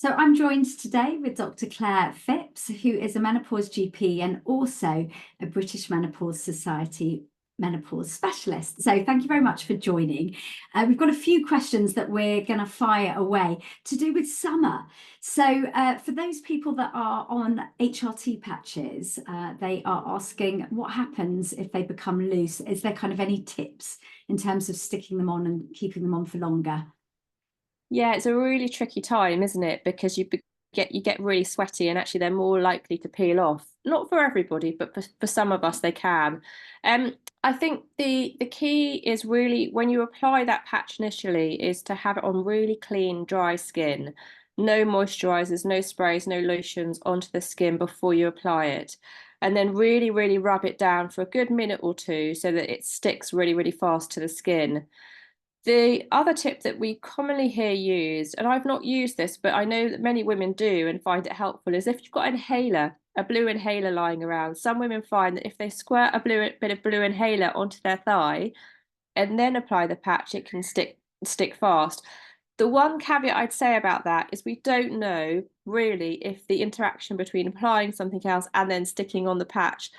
So I'm joined today with Dr. Claire Phipps, who is a menopause GP and also a British Menopause Society menopause specialist. So thank you very much for joining. We've got a few questions that we're going to fire away to do with summer. So for those people that are on HRT patches, they are asking what happens if they become loose. Is there kind of any tips in terms of sticking them on and keeping them on for longer? Yeah, it's a really tricky time, isn't it? Because you get really sweaty, and actually they're more likely to peel off. Not for everybody, but for some of us they can. I think the key is really when you apply that patch initially is to have it on really clean, dry skin. No moisturizers, no sprays, no lotions onto the skin before you apply it. And then really, really rub it down for a good minute or two so that it sticks really, really fast to the skin. The other tip that we commonly hear used, and I've not used this, but I know that many women do and find it helpful, is if you've got an inhaler, a blue inhaler lying around. Some women find that if they squirt a bit of blue inhaler onto their thigh and then apply the patch, it can stick fast. The one caveat I'd say about that is we don't know really if the interaction between applying something else and then sticking on the patch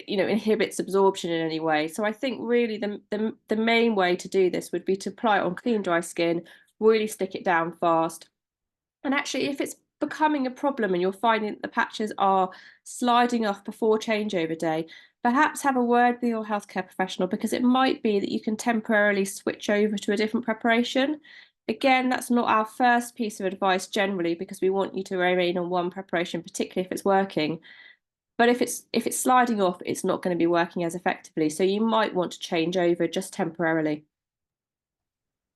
inhibits absorption in any way. So I think really the main way to do this would be to apply it on clean, dry skin, really stick it down fast. And actually, if it's becoming a problem and you're finding that the patches are sliding off before changeover day, perhaps have a word with your healthcare professional, because it might be that you can temporarily switch over to a different preparation. Again, that's not our first piece of advice generally, because we want you to remain on one preparation, particularly if it's working. But if it's sliding off, it's not going to be working as effectively. So you might want to change over just temporarily.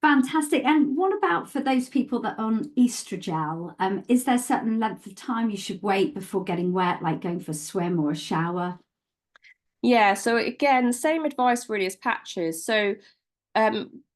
Fantastic. And what about for those people that are on estrogel? Is there a certain length of time you should wait before getting wet, like going for a swim or a shower? Yeah, so again, same advice really as patches. So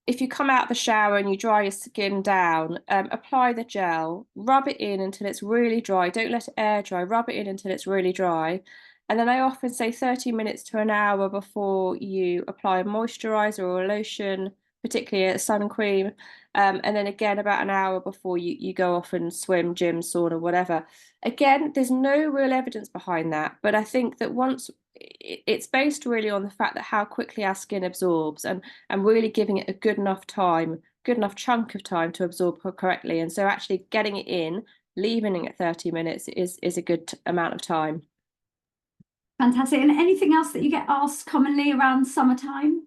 if you come out of the shower and you dry your skin down, apply the gel, rub it in until it's really dry. Don't let it air dry, rub it in until it's really dry. And then I often say 30 minutes to an hour before you apply a moisturizer or a lotion, particularly a sun cream. And then again, about an hour before you go off and swim, gym, sauna, whatever. Again, there's no real evidence behind that. But I think that once it's based really on the fact that how quickly our skin absorbs and really giving it a good enough time, good enough chunk of time to absorb correctly. And so actually getting it in, leaving it at 30 minutes is a good amount of time. Fantastic. And anything else that you get asked commonly around summertime?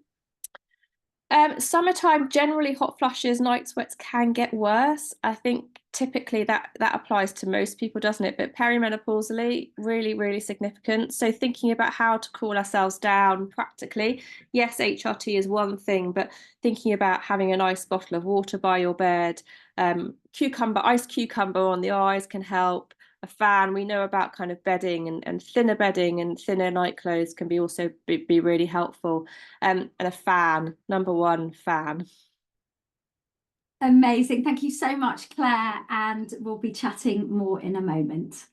Summertime, generally hot flushes, night sweats can get worse. I think typically that applies to most people, doesn't it? But perimenopausally, really, really significant. So thinking about how to cool ourselves down practically. Yes, HRT is one thing, but thinking about having a nice bottle of water by your bed, iced cucumber on the eyes can help. A fan, we know about kind of bedding and thinner bedding and thinner night clothes can be also be really helpful. And a fan, number one, fan. Amazing. Thank you so much, Claire. And we'll be chatting more in a moment.